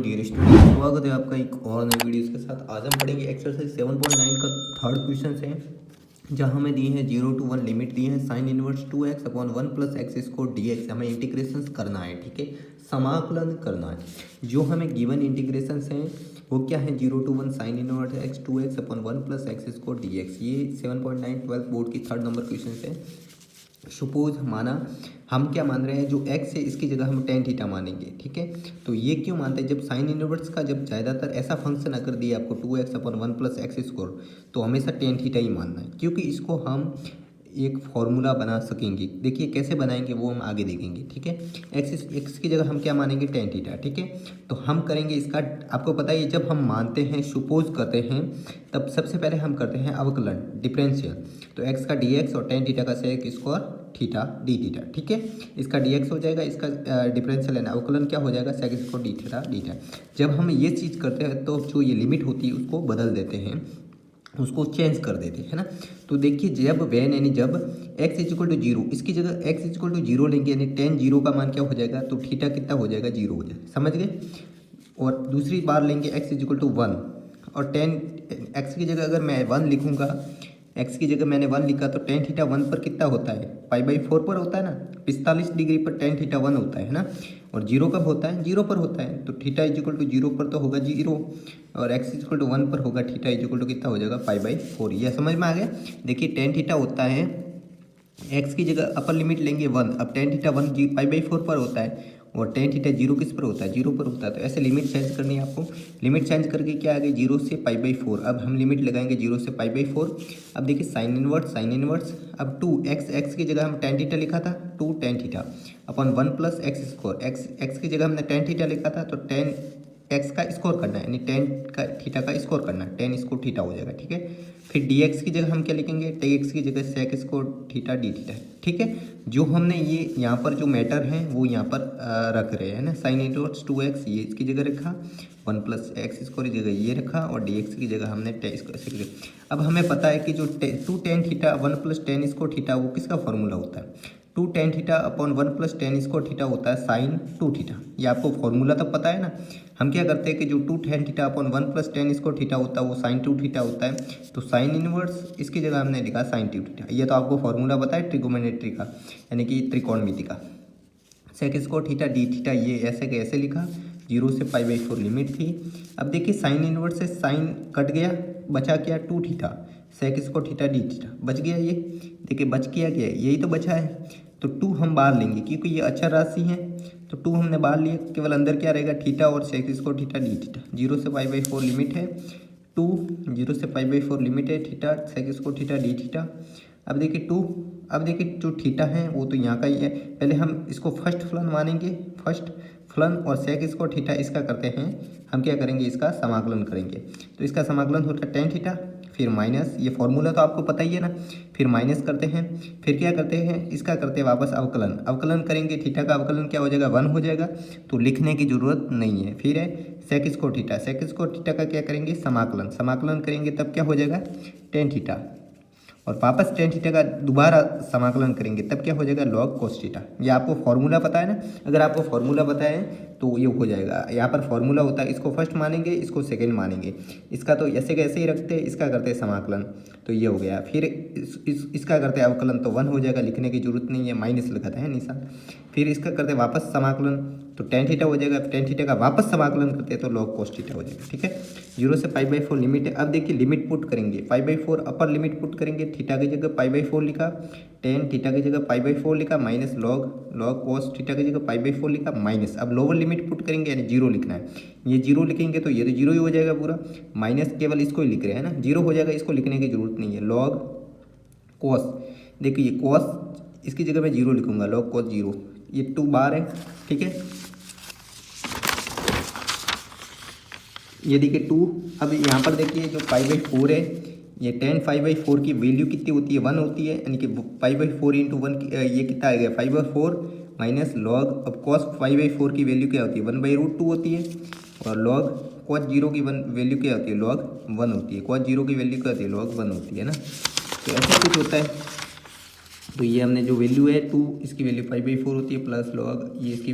Dear student, स्वागत है आपका एक और नई वीडियोस के साथ। आज हम पढ़ेंगे एक्सरसाइज 7.9 का थर्ड क्वेश्चन है, जहां हमें दिए हैं 0 to 1 लिमिट दी है sine inverse 2x upon 1 plus x square dx। हमें इंटीग्रेशन करना है, ठीक है, समाकलन करना है। जो हमें गिवन इंटीग्रेशन हैं वो क्या है, 0 to 1 sine inverse x 2x upon 1 plus x square dx। ये 7.9 12 बोर्ड की थर्ड नंबर क्वेश्चन है। सपोज माना हम क्या मान रहे हैं, जो x है इसकी जगह हम टेन थीटा मानेंगे, ठीक है। तो ये क्यों मानते हैं, जब साइन इनवर्स का जब ज़्यादातर ऐसा फंक्शन अगर दिया आपको 2x upon 1 plus x square, तो हमेशा टेन थीटा ही मानना है, क्योंकि इसको हम एक फॉर्मूला बना सकेंगे। देखिए कैसे बनाएंगे वो हम आगे देखेंगे, ठीक है। एक्स की जगह हम क्या मानेंगे, टेन थीटा, ठीक है। तो हम करेंगे इसका, आपको पता है जब हम मानते हैं, सुपोज करते हैं, तब सबसे पहले हम करते हैं अवकलन, डिफरेंशियल। तो एक्स का dx और टेन थीटा का sec square theta d theta, ठीक है। इसका dx हो जाएगा, इसका डिफरेंशियल है ना, अवकलन क्या हो जाएगा, sec square d theta d theta. जब हम ये चीज़ करते हैं तो जो ये लिमिट होती है उसको बदल देते हैं, उसको चेंज कर देते हैं ना। तो देखिए जब वैन यानी जब x is equal to zero, इसकी जगह x is equal to zero लेंगे, यानी टेन जीरो का मान क्या हो जाएगा, तो थीटा कितना हो जाएगा, जीरो हो जाएगा, समझ गए। और दूसरी बार लेंगे x is equal to one, और टेन x की जगह अगर मैं वन लिखूँगा, x की जगह मैंने वन लिखा, तो टेन थीटा वन पर कितना होता है, पाई/4 पर होता है ना, 45 डिग्री पर टेन थीटा वन होता है ना। और जीरो कब होता है, जीरो पर होता है। तो theta is equal to zero पर तो होगा जीरो, और x is equal to one पर होगा थीटा इज इक्वल टू कितना हो जाएगा, पाई/4। यह समझ में आ गया। देखिए टेन थीटा होता है, एक्स की जगह अपर लिमिट लेंगे वन, अब टेन थीटा वन पाई/4 पर होता है, और टेन थीटा जीरो किस पर होता है, जीरो पर होता है। तो ऐसे लिमिट चेंज करनी है आपको। लिमिट चेंज करके क्या आ गई, जीरो से पाई/4। अब हम लिमिट लगाएंगे जीरो से पाई/4। अब देखिए साइन इनवर्स, अब टू एक्स की जगह हम टेन थीटा लिखा था, two tan theta upon 1 plus x square. X की जगह हमने टेन थीटा लिखा था, तो टेन एक्स का स्कोर करना है, यानी टेन का थीटा का स्कोर करना है, टेन स्कोर थीटा हो जाएगा, ठीक है। फिर डी एक्स की जगह हम क्या लिखेंगे, टी एक्स की जगह सेक स्कोर थीटा डी थीटा, ठीक है। जो हमने ये यहाँ पर जो मैटर है वो यहाँ पर रख रहे हैं ना, साइन इनवर्स 2x ये इसकी जगह रखा, 1 प्लस एक्स स्कोर की जगह ये रखा, और डी एक्स की जगह हमने टे स्कोर। अब हमें पता है कि जो two tan theta 1 plus tan square theta वो किसका फॉर्मूला होता है, two tan theta upon 1 plus tan square theta होता है साइन टू थीटा। ये आपको फॉर्मूला तब पता है ना। हम क्या करते हैं कि जो two tan theta upon 1 plus tan square theta होता है वो साइन टू थीटा होता है। तो साइन इनवर्स इसकी जगह हमने लिखा साइन टू थीटा। ये तो आपको फॉर्मूला पता है ट्रिगोनोमेट्री का, यानी कि त्रिकोणमिति का। Sec square theta d theta ये ऐसे के ऐसे लिखा, जीरो से पाई/4 लिमिट थी। अब देखिए साइन इनवर्स से साइन कट गया, बचा क्या, two theta, sec square theta d theta बच गया। ये देखिए बच गया, क्या यही तो बचा है। तो टू हम बाहर लेंगे क्योंकि ये अचर राशि है, तो टू हमने बाहर लिया, केवल अंदर क्या रहेगा, थीटा और sec square theta d theta. Zero से पाई/4 लिमिट है, टू जीरो से पाई/4 लिमिट है, theta sec square theta d theta. अब देखिए टू, अब देखिए जो थीटा है वो तो यहाँ का ही है। पहले हम इसको फर्स्ट फलन मानेंगे, फर्स्ट फलन, और सेक स्क्वायर थीटा इसका करते हैं हम क्या करेंगे, इसका समाकलन करेंगे। तो इसका समाकलन होता है टेन थीटा, फिर माइनस, ये फॉर्मूला तो आपको पता ही है ना, फिर माइनस करते हैं, फिर क्या करते हैं, इसका करते हैं वापस अवकलन। अवकलन करेंगे, थीटा का अवकलन क्या हो जाएगा, वन हो जाएगा, तो लिखने की जरूरत नहीं है। फिर है sec square theta, sec square theta का क्या करेंगे, समाकलन, समाकलन करेंगे तब क्या हो जाएगा, टेन थीटा, और वापस टेन थीटा का दोबारा समाकलन करेंगे तब क्या हो जाएगा, लॉग कोस थीटा। ये आपको फॉर्मूला पता है ना। अगर आपको फॉर्मूला पता है तो ये हो जाएगा। यहाँ पर फॉर्मूला होता है, इसको फर्स्ट मानेंगे, इसको सेकंड मानेंगे, इसका तो ऐसे कैसे ही रखते हैं, इसका करते हैं समाकलन, तो ये हो गया। फिर इसका करते हैं अवकलन, तो वन हो जाएगा, लिखने की जरूरत नहीं है, माइनस लगाता है निशान। फिर इसका करते हैं वापस समाकलन, तो टेन थीटा हो जाएगा, टेन थीटा का वापस समाकलन करते हैं तो लॉग कोस थीटा हो जाएगा, ठीक है। जीरो से पाई/4 लिमिट है। अब देखिए लिमिट पुट करेंगे, पाई/4 अपर लिमिट पुट करेंगे, थीटा की जगह पाई/4 लिखा, टेन थीटा की जगह पाई/4 लिखा, माइनस लॉग कोस थीटा की जगह पाई/4 लिखा, माइनस। अब लोअर लिमिट पुट करेंगे, यानी जीरो लिखना है। ये जीरो लिखेंगे तो ये तो जीरो ही हो जाएगा पूरा, माइनस केवल इसको ही लिख रहे हैं ना, जीरो हो जाएगा, इसको लिखने की जरूरत नहीं है। लॉग कोस, देखिए कोस इसकी जगह मैं जीरो लिखूंगा, लॉग कोस जीरो, ये टू बार है, ठीक है। ये देखिए टू, अब यहाँ पर देखिए जो पाई/4 है, ये टेन पाई/4 की वैल्यू कितनी होती है, वन होती है, यानी कि पाई/4 इंटू वन, ये कितना आएगा, पाई/4 माइनस लॉग। अब कॉस पाई/4 की वैल्यू क्या होती है, 1/√2 होती है, और लॉग कॉस जीरो की वैल्यू क्या होती है, लॉग 1 होती है। कॉस जीरो की वैल्यू क्या होती है, लॉग 1 होती है ना। तो ऐसा कुछ होता है। तो ये हमने जो वैल्यू है टू, इसकी वैल्यू पाई/4 होती है, प्लस लॉग ये इसकी